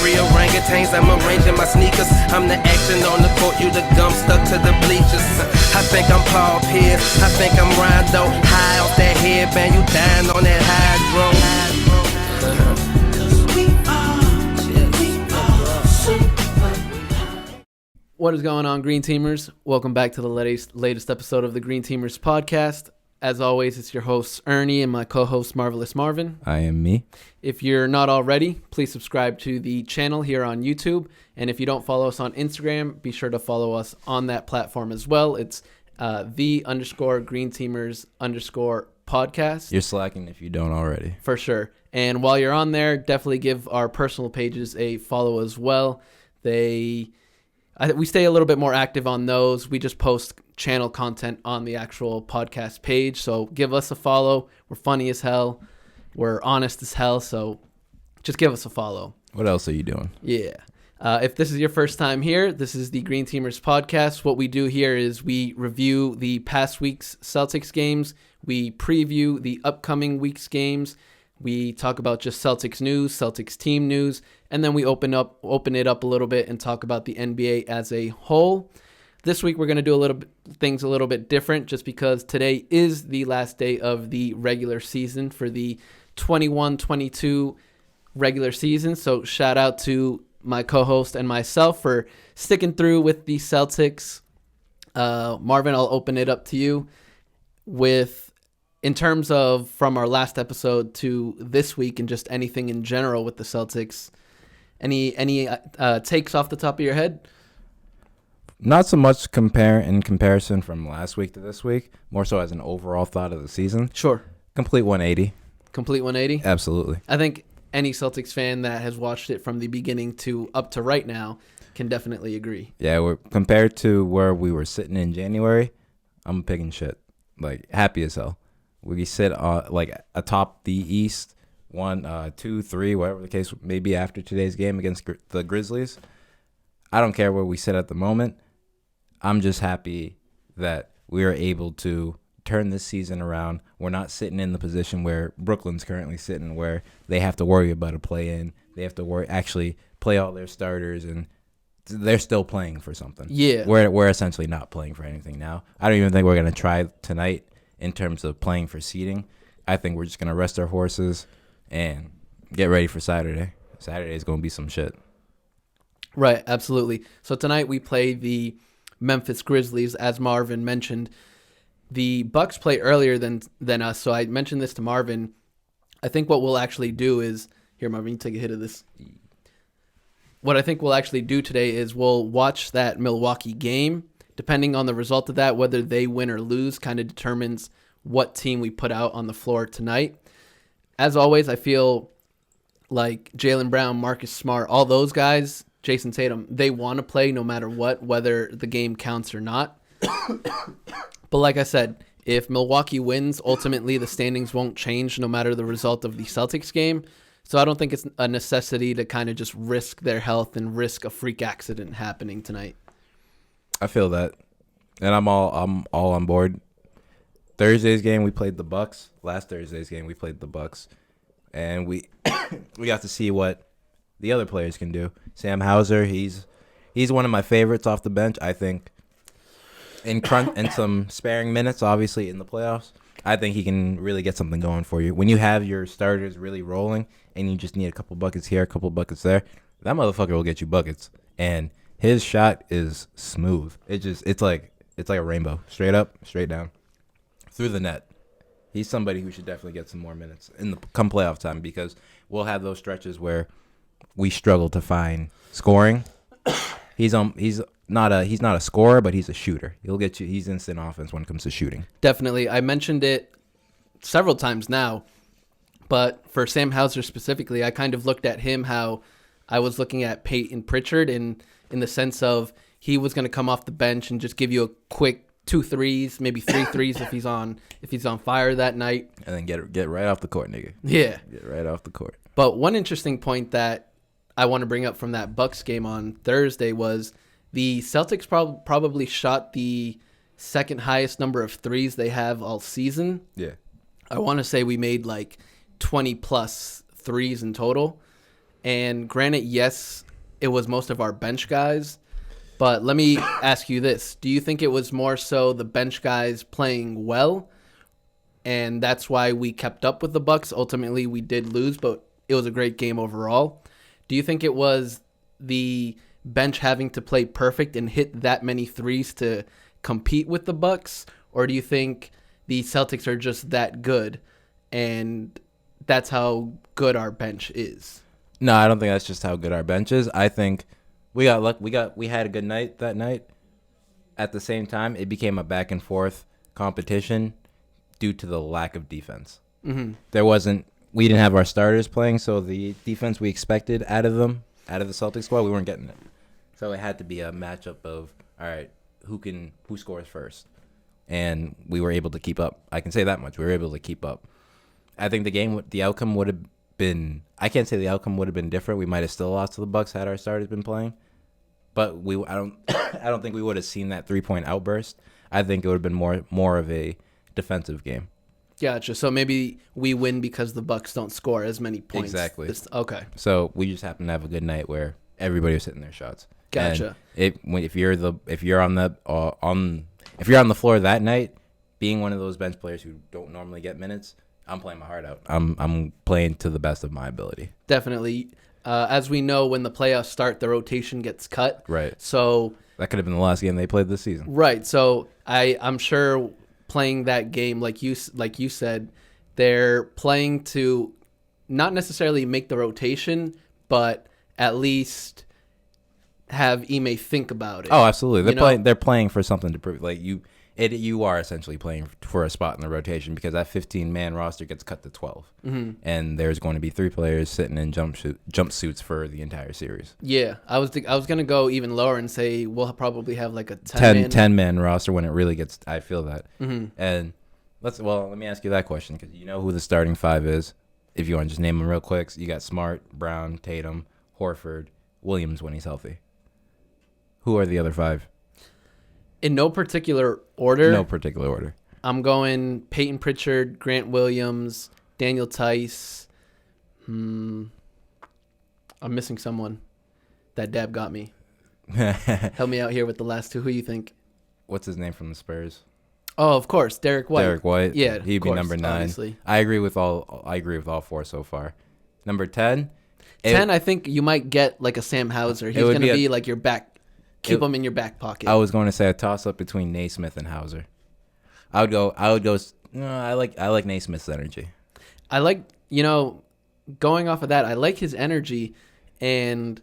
3 orangutans, I'm arranging my sneakers. I'm the action on the court, you the gum stuck to the bleachers. I think I'm Paul Pierce, I think I'm Rondo. High off that headband, you dying on that hydro. What is going on, Green Teamers? Welcome back to the latest episode of the Green Teamers podcast. As always, it's your host, Ernie, and my co-host, Marvelous Marvin. I am me. If you're not already, please subscribe to the channel here on YouTube. And if you don't follow us on Instagram, be sure to follow us on that platform as well. It's the_GreenTeamers_podcast. You're slacking if you don't already. For sure. And while you're on there, definitely give our personal pages a follow as well. We stay a little bit more active on those. We just post channel content on the actual podcast page. So give us a follow. We're funny as hell. We're honest as hell. So just give us a follow. What else are you doing? Yeah. If this is your first time here, this is the Green Teamers podcast. What we do here is we review the past week's Celtics games. We preview the upcoming week's games. We talk about just Celtics news, Celtics team news, and then we open it up a little bit and talk about the NBA as a whole. This week we're going to do things a little bit different just because today is the last day of the regular season for the 21-22 regular season. So shout out to my co-host and myself for sticking through with the Celtics. Marvin, I'll open it up to you in terms of from our last episode to this week and just anything in general with the Celtics. Any takes off the top of your head? Not so much in comparison from last week to this week, more so as an overall thought of the season. Sure. Complete 180. Complete 180? Absolutely. I think any Celtics fan that has watched it from the beginning to up to right now can definitely agree. Yeah, compared to where we were sitting in January, I'm picking shit. Like, happy as hell. We sit atop the East, 1, 2, 3, whatever the case may be after today's game against the Grizzlies. I don't care where we sit at the moment. I'm just happy that we are able to turn this season around. We're not sitting in the position where Brooklyn's currently sitting, where they have to worry about a play-in. They have to actually play all their starters, and they're still playing for something. Yeah. We're essentially not playing for anything now. I don't even think we're going to try tonight in terms of playing for seeding. I think we're just going to rest our horses and get ready for Saturday. Saturday is going to be some shit. Right, absolutely. So tonight we play the Memphis Grizzlies, as Marvin mentioned. The Bucks play earlier than us, so I mentioned this to Marvin. I think what we'll actually do is... Here, Marvin, you take a hit of this. What I think we'll actually do today is we'll watch that Milwaukee game. Depending on the result of that, whether they win or lose kind of determines what team we put out on the floor tonight. As always, I feel like Jaylen Brown, Marcus Smart, all those guys, Jason Tatum, they want to play no matter what, whether the game counts or not. But like I said, if Milwaukee wins, ultimately the standings won't change no matter the result of the Celtics game. So I don't think it's a necessity to kind of just risk their health and risk a freak accident happening tonight. I feel that, and I'm all on board. Thursday's game we played the Bucks. Last Thursday's game we played the Bucks, and we got to see what the other players can do. Sam Hauser, he's one of my favorites off the bench. I think in some sparing minutes, obviously in the playoffs, I think he can really get something going for you. When you have your starters really rolling and you just need a couple buckets here, a couple buckets there, that motherfucker will get you buckets. And his shot is smooth. It's like a rainbow, straight up, straight down, through the net. He's somebody who should definitely get some more minutes come playoff time, because we'll have those stretches where we struggle to find scoring. He's not a scorer, but he's a shooter. He'll get you. He's instant offense when it comes to shooting. Definitely, I mentioned it several times now, but for Sam Hauser specifically, I kind of looked at him how I was looking at Peyton Pritchard in the sense of he was going to come off the bench and just give you a quick 2 threes, maybe 3 threes if he's on fire that night, and then get right off the court, nigga. Yeah, get right off the court. But one interesting point that I want to bring up from that Bucks game on Thursday was the Celtics probably shot the second highest number of threes they have all season. Yeah, I want to say we made like 20 plus threes in total. And granted, yes, it was most of our bench guys. But let me ask you this. Do you think it was more so the bench guys playing well, and that's why we kept up with the Bucks? Ultimately, we did lose, but it was a great game overall. Do you think it was the bench having to play perfect and hit that many threes to compete with the Bucks, or do you think the Celtics are just that good, and that's how good our bench is? No, I don't think that's just how good our bench is. I think we got luck. We had a good night that night. At the same time, it became a back and forth competition due to the lack of defense. Mm-hmm. We didn't have our starters playing, so the defense we expected out of the Celtics squad, we weren't getting it. So it had to be a matchup of, all right, who scores first, and we were able to keep up. I can say that much. We were able to keep up. I think the outcome would have been. I can't say the outcome would have been different. We might have still lost to the Bucks had our starters been playing, but I don't think we would have seen that 3-point outburst. I think it would have been more of a defensive game. Gotcha. So maybe we win because the Bucks don't score as many points. Exactly. Okay. So we just happened to have a good night where everybody was hitting their shots. Gotcha. And if you're on the floor that night, being one of those bench players who don't normally get minutes, I'm playing my heart out. I'm playing to the best of my ability. Definitely. As we know, when the playoffs start, the rotation gets cut. Right. So that could have been the last game they played this season. Right. So I'm sure playing that game, like you said, they're playing to not necessarily make the rotation, but at least have Ime think about it. Oh, absolutely. They're playing for something to prove. Like you are essentially playing for a spot in the rotation because that 15-man roster gets cut to 12, and there's going to be 3 players sitting in jumpsuits for the entire series. Yeah, I was gonna go even lower and say we'll probably have like a 10-man roster when it really gets. I feel that. And let me ask you that question because you know who the starting 5 is. If you want to just name them real quick, so you got Smart, Brown, Tatum, Horford, Williams when he's healthy. Who are the other 5? In no particular order. No particular order. I'm going Peyton Pritchard, Grant Williams, Daniel Tice. I'm missing someone. That dab got me. Help me out here with the last 2. Who you think? What's his name from the Spurs? Oh, of course, Derek White. Derek White. Yeah, he'd be number 9. Obviously. I agree with all 4 so far. Number 10. 10, I think you might get like a Sam Hauser. He's going to be like your back. Keep him in your back pocket. I was going to say a toss up between Naismith and Hauser. I would go. I like Naismith's energy. I like going off of that. I like his energy, and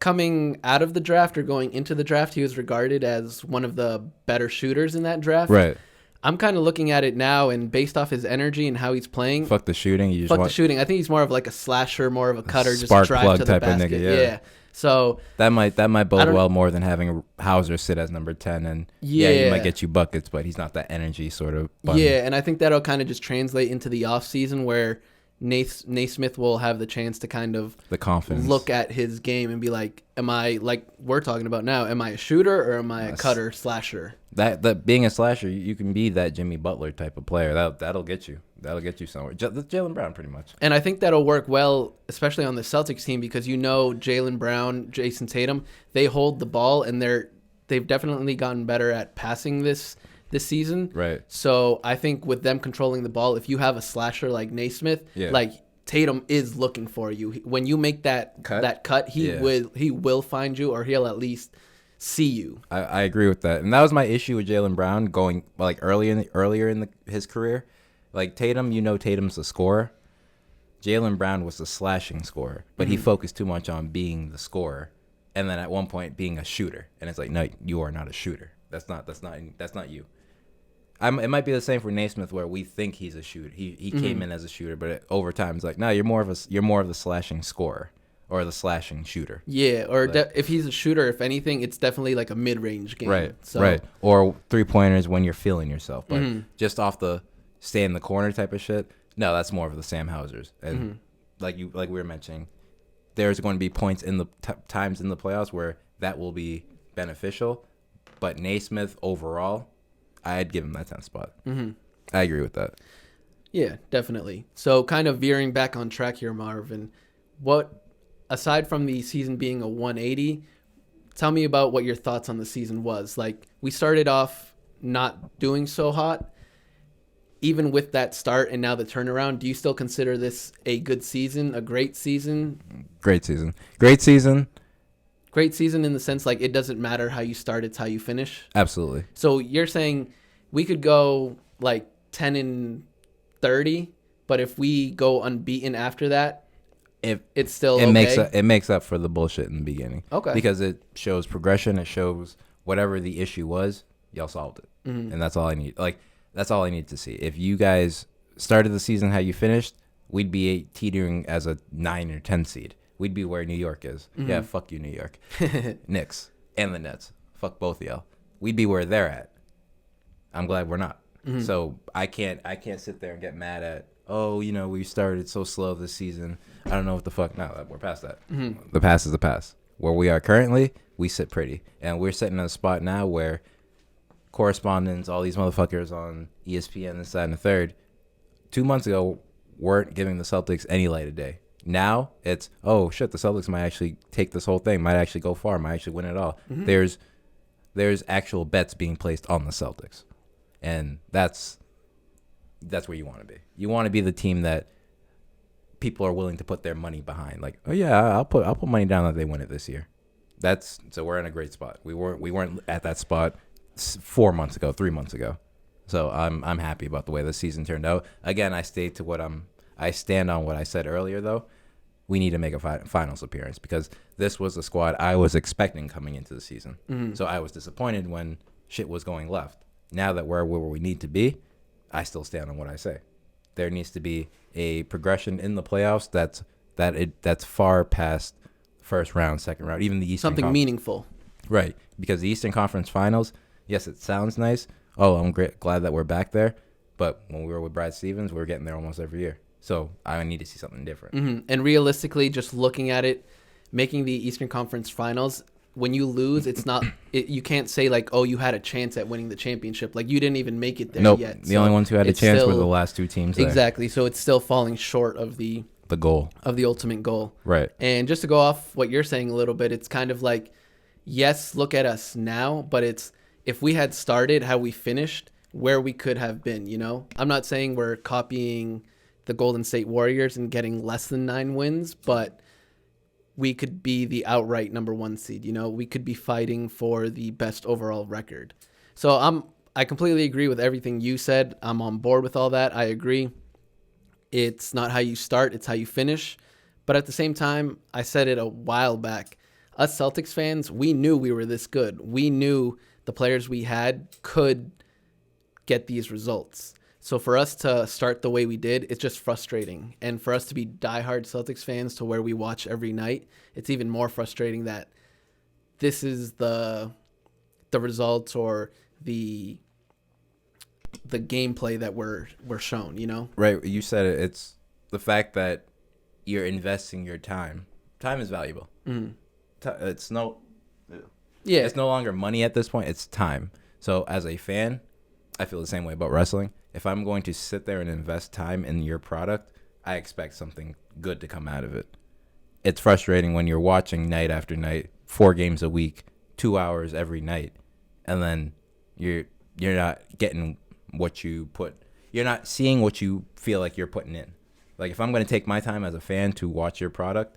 coming out of the draft or going into the draft, he was regarded as one of the better shooters in that draft. Right. I'm kind of looking at it now, and based off his energy and how he's playing, fuck the shooting. The shooting. I think he's more of like a slasher, more of a cutter, just spark drive plug to the type basket. of nigga. Yeah. So that might bode well more than having Hauser sit as number 10 and he might get you buckets, but he's not that energy sort of bunny. Yeah, and I think that'll kind of just translate into the offseason where Naismith will have the chance to kind of the confidence look at his game and be like, am I, like we're talking about now, am I a shooter or am I a cutter slasher? That being a slasher, you can be that Jimmy Butler type of player. That'll get you. That'll get you somewhere. Jaylen Brown, pretty much. And I think that'll work well, especially on the Celtics team, because Jaylen Brown, Jason Tatum, they hold the ball, and they've definitely gotten better at passing this season. Right. So I think with them controlling the ball, if you have a slasher like Naismith, like Tatum is looking for you. When you make that cut, he will find you, or he'll at least see you. I agree with that, and that was my issue with Jaylen Brown going like earlier in his career. Like Tatum, Tatum's a scorer. Jaylen Brown was a slashing scorer, but he focused too much on being the scorer, and then at one point being a shooter. And it's like, no, you are not a shooter. That's not you. It might be the same for Naismith, where we think he's a shooter. He came in as a shooter, but over time it's like, no, you're more of the slashing scorer or the slashing shooter. Yeah, or if he's a shooter, if anything, it's definitely like a mid-range game. Right. Or 3-pointers when you're feeling yourself, but just off the stay in the corner type of shit. No, that's more of the Sam Hausers. And like we were mentioning, there's going to be points in the times in the playoffs where that will be beneficial. But Naismith overall, I'd give him that 10th spot. I agree with that. Yeah, definitely. So kind of veering back on track here, Marvin, what aside from the season being a 180, tell me about what your thoughts on the season was. Like, we started off not doing so hot. Even with that start and now the turnaround, do you still consider this a good season, a great season? Great season. Great season. Great season in the sense, like, it doesn't matter how you start, it's how you finish. Absolutely. So you're saying we could go like 10-30, but if we go unbeaten after that, it's still okay? It makes up for the bullshit in the beginning. Okay. Because it shows progression. It shows whatever the issue was, y'all solved it. Mm-hmm. And that's all I need. Like, that's all I need to see. If you guys started the season how you finished, we'd be teetering as a 9 or 10 seed. We'd be where New York is. Mm-hmm. Yeah, fuck you, New York. Knicks and the Nets. Fuck both of y'all. We'd be where they're at. I'm glad we're not. Mm-hmm. So I can't sit there and get mad at, we started so slow this season. I don't know what the fuck. No, we're past that. Mm-hmm. The past is the past. Where we are currently, we sit pretty. And we're sitting in a spot now where correspondents, all these motherfuckers on ESPN, this, that, and the third, 2 months ago, weren't giving the Celtics any light of day. Now it's, oh shit, the Celtics might actually take this whole thing, might actually go far, might actually win it all. Mm-hmm. There's actual bets being placed on the Celtics, and that's where you want to be. You want to be the team that people are willing to put their money behind. Like, oh yeah, I'll put money down that they win it this year. So we're in a great spot. We weren't at that spot 4 months ago, 3 months ago. So I'm happy about the way the season turned out. Again, I stand on what I said earlier, though. We need to make a finals appearance because this was the squad I was expecting coming into the season. Mm-hmm. So I was disappointed when shit was going left. Now that we're where we need to be, I still stand on what I say. There needs to be a progression in the playoffs that's far past first round, second round, even the Eastern Something meaningful. Right, because the Eastern Conference Finals, yes, it sounds nice. Oh, I'm glad that we're back there. But when we were with Brad Stevens, we were getting there almost every year. So I need to see something different. Mm-hmm. And realistically, just looking at it, making the Eastern Conference Finals, when you lose, it's not. You can't say like, oh, you had a chance at winning the championship. Like, you didn't even make it there yet. The only ones who had a chance were the last two teams there. Exactly. So it's still falling short of the goal, of the ultimate goal. Right. And just to go off what you're saying a little bit, it's kind of like, yes, look at us now, but it's if we had started how we finished, where we could have been. I'm not saying we're copying the Golden State Warriors and getting less than 9 wins, but we could be the outright number 1 seed. We could be fighting for the best overall record. So I completely agree with everything you said. I'm on board with all that. I agree. It's not how you start, it's how you finish. But at the same time, I said it a while back. Us Celtics fans, we knew we were this good. We knew the players we had could get these results. So for us to start the way we did, it's just frustrating. And for us to be diehard Celtics fans to where we watch every night, it's even more frustrating that this is the results or the gameplay that we're shown, Right. You said it. It's the fact that you're investing your time. Time is valuable. Mm-hmm. It's no longer money at this point. It's time. So as a fan, I feel the same way about wrestling. If I'm going to sit there and invest time in your product, I expect something good to come out of it. It's frustrating when you're watching night after night, 4 games a week, 2 hours every night, and then you're not getting what you put. You're not seeing what you feel like you're putting in. Like, if I'm going to take my time as a fan to watch your product,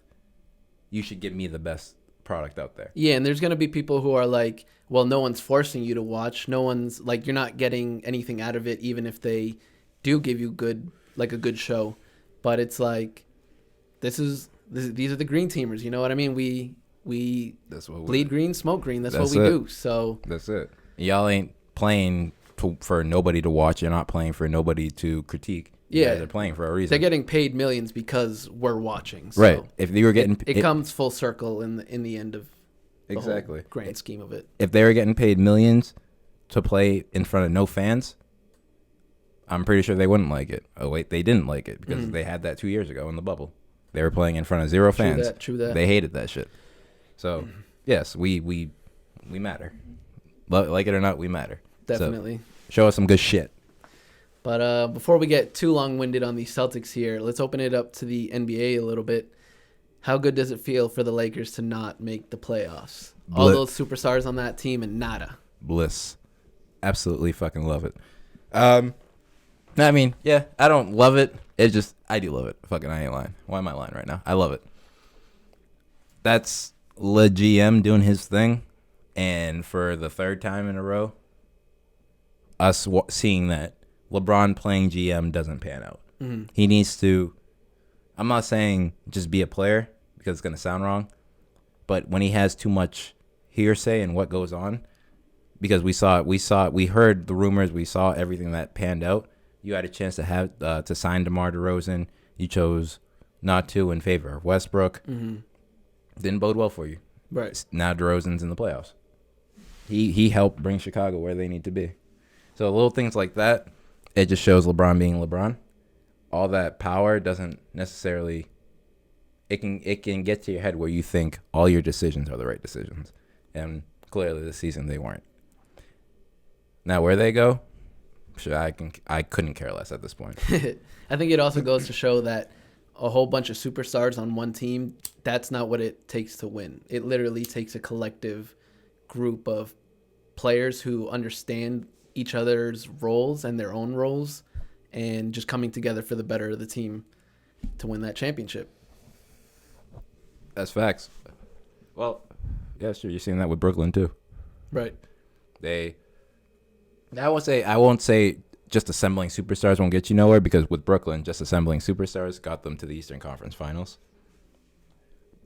you should give me the best product out there. Yeah, and there's going to be people who are like, well, no one's forcing you to watch. No one's like, you're not getting anything out of it, even if they do give you a good show. But it's like, these are the green teamers. You know what I mean? We bleed green, smoke green. That's what we do. So that's it. Y'all ain't playing for nobody to watch. You're not playing for nobody to critique. Yeah, they're playing for a reason. They're getting paid millions because we're watching. So right. If they were getting, it comes full circle in the end of the exactly whole grand scheme of it. If they were getting paid millions to play in front of no fans, I'm pretty sure they wouldn't like it. Oh wait, they didn't like it because they had that 2 years ago in the bubble. They were playing in front of 0 fans. True that. They hated that shit. So yes, we matter. Like it or not, we matter. Definitely. So, show us some good shit. But before we get too long-winded on the Celtics here, let's open it up to the NBA a little bit. How good does it feel for the Lakers to not make the playoffs? All those superstars on that team and nada. Bliss. Absolutely fucking love it. I mean, yeah, I don't love it. It's just, I do love it. Fucking, I ain't lying. Why am I lying right now? I love it. That's Le GM doing his thing. And for the third time in a row, us seeing that LeBron playing GM doesn't pan out. Mm-hmm. He needs to, I'm not saying just be a player because it's going to sound wrong, but when he has too much hearsay and what goes on, because we heard the rumors, we saw everything that panned out. You had a chance to have to sign DeMar DeRozan. You chose not to in favor of Westbrook. Mm-hmm. Didn't bode well for you. Right. Now DeRozan's in the playoffs. He helped bring Chicago where they need to be. So little things like that, it just shows LeBron being LeBron. All that power doesn't necessarily, it can get to your head where you think all your decisions are the right decisions. And clearly this season they weren't. Now where they go, sure, I couldn't care less at this point. I think it also goes to show that a whole bunch of superstars on one team, that's not what it takes to win. It literally takes a collective group of players who understand each other's roles and their own roles and just coming together for the better of the team to win that championship. That's facts. Well, yeah, sure. You're seeing that with Brooklyn too. Right. I won't say just assembling superstars won't get you nowhere, because with Brooklyn, just assembling superstars got them to the Eastern Conference Finals.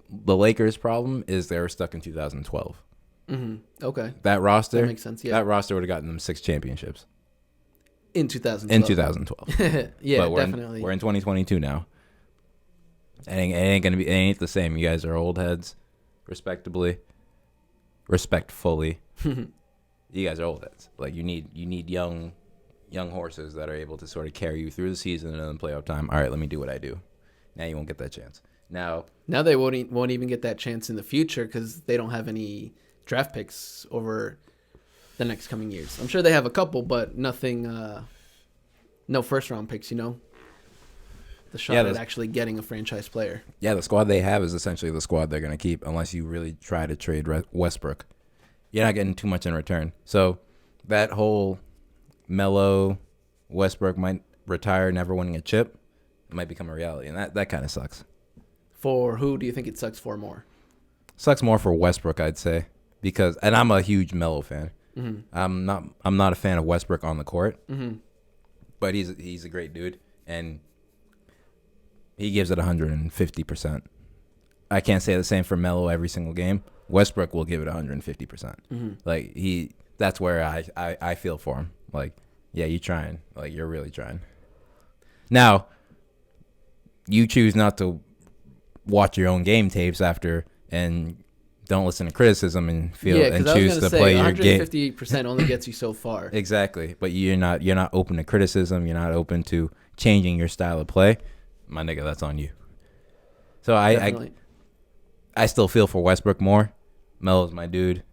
The Lakers' problem is they were stuck in 2012. Mm-hmm. Okay. That roster, That makes sense, yeah. That roster would have gotten them 6 championships. In 2012. In 2012. Yeah, but definitely. We're in 2022 now. It ain't gonna be. It ain't the same. You guys are old heads, respectfully. You guys are old heads. Like you need young horses that are able to sort of carry you through the season and then playoff time. All right, let me do what I do. Now you won't get that chance. Now they won't even get that chance in the future because they don't have any draft picks over the next coming years. I'm sure they have a couple, but nothing. No first round picks. The shot at actually getting a franchise player. Yeah, the squad they have is essentially the squad they're going to keep unless you really try to trade Westbrook. You're not getting too much in return. So that whole Melo Westbrook might retire never winning a chip might become a reality, and that kind of sucks. For who do you think it sucks for more? Sucks more for Westbrook, I'd say, because, and I'm a huge Melo fan. Mm-hmm. I'm not a fan of Westbrook on the court, mm-hmm. but he's a great dude, and he gives it 150%. I can't say the same for Melo every single game. Westbrook will give it 150%. Mm-hmm. Like that's where I feel for him. Like, yeah, you trying. Like, you're really trying. Now, you choose not to watch your own game tapes after and don't listen to criticism and choose to play your game. 158% only gets you so far. Exactly, but you're not open to criticism. You're not open to changing your style of play. My nigga, that's on you. So I still feel for Westbrook more. Melo's my dude.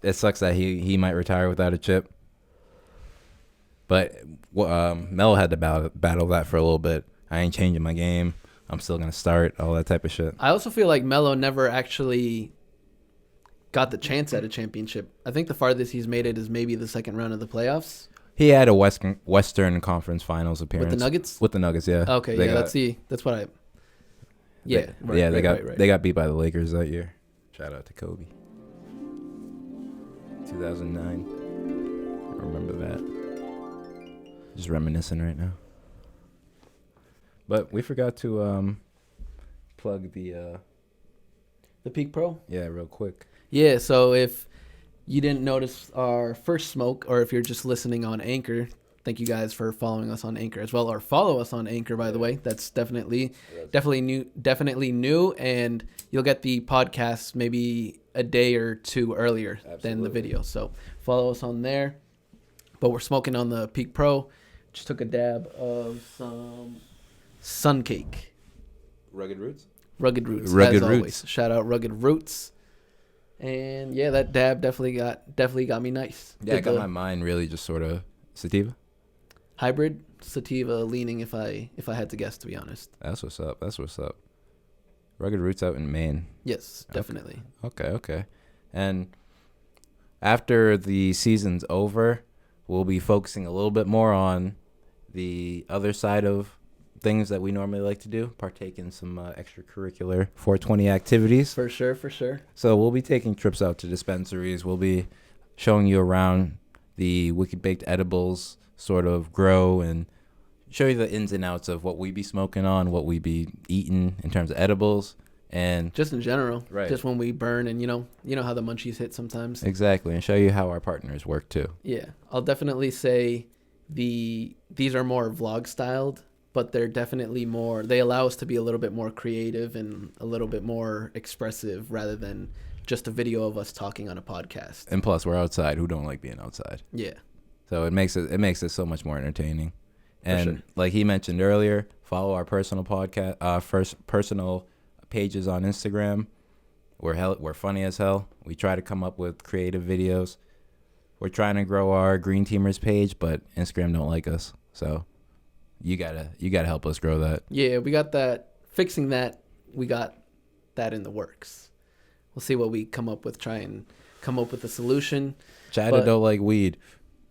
It sucks that he might retire without a chip. But Melo had to battle that for a little bit. I ain't changing my game. I'm still going to start, all that type of shit. I also feel like Melo never actually got the chance at a championship. I think the farthest he's made it is maybe the second round of the playoffs. He had a Western Conference Finals appearance. With the Nuggets? With the Nuggets, yeah. Okay, that's what I... Yeah, they got beat by the Lakers that year. Shout out to Kobe. 2009. I remember that. Just reminiscing right now. But we forgot to plug the Peak Pro? Yeah, real quick. Yeah, so if you didn't notice our first smoke, or if you're just listening on Anchor, thank you guys for following us on Anchor as well, or follow us on Anchor, by the way. That's definitely new, and you'll get the podcast maybe a day or two earlier than the video. So follow us on there. But we're smoking on the Peak Pro. Just took a dab of some Sun Cake. Rugged Roots, as always. Shout out Rugged Roots. And yeah, that dab definitely got me nice. Yeah, it got my mind really just sort of sativa. Hybrid sativa leaning, if I had to guess, to be honest. That's what's up. Rugged Roots out in Maine. Yes, definitely. Okay. And after the season's over, we'll be focusing a little bit more on the other side of things that we normally like to do, partake in some extracurricular 420 activities. For sure. So we'll be taking trips out to dispensaries. We'll be showing you around the Wicked Baked Edibles sort of grow and show you the ins and outs of what we be smoking on, what we be eating in terms of edibles, and just in general. Right. Just when we burn, and you know how the munchies hit sometimes. Exactly, and show you how our partners work too. Yeah, I'll definitely say these are more vlog styled, but they're definitely more. They allow us to be a little bit more creative and a little bit more expressive rather than just a video of us talking on a podcast. And plus, we're outside. Who don't like being outside? Yeah. So it makes it so much more entertaining. And sure. Like he mentioned earlier, follow our personal podcast, personal pages on Instagram. We're funny as hell. We try to come up with creative videos. We're trying to grow our GreenTeamers page, but Instagram don't like us. So you gotta help us grow that. Yeah, we got that. Fixing that, we got that in the works. We'll see what we come up with. Try and come up with a solution. China don't like weed.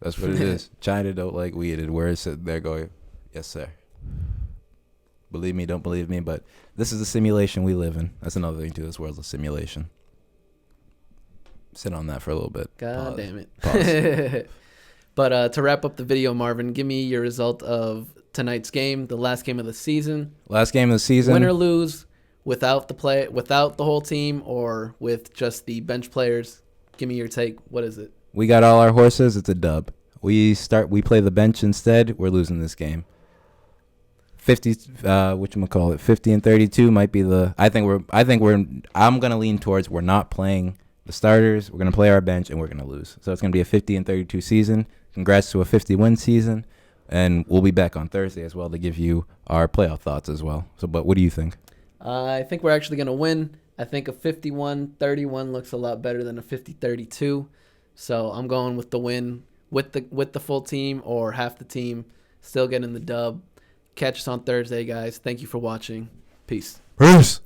That's what it is. China don't like weed, and we're sitting there going, yes, sir. Believe me, don't believe me, but this is the simulation we live in. That's another thing, too. This world's a simulation. Sit on that for a little bit. God damn it. Pause. But to wrap up the video, Marvin, give me your result of tonight's game, the last game of the season. Last game of the season. Win or lose, without the whole team, or with just the bench players. Give me your take. What is it? We got all our horses. It's a dub. We play the bench instead. We're losing this game. 50, 50 and 32 might be I'm going to lean towards we're not playing the starters. We're going to play our bench and we're going to lose. So it's going to be a 50 and 32 season. Congrats to a 50-win season. And we'll be back on Thursday as well to give you our playoff thoughts as well. So, but what do you think? I think we're actually going to win. I think a 51-31 looks a lot better than a 50-32. So I'm going with the win with the full team or half the team. Still getting the dub. Catch us on Thursday, guys. Thank you for watching. Peace. Peace.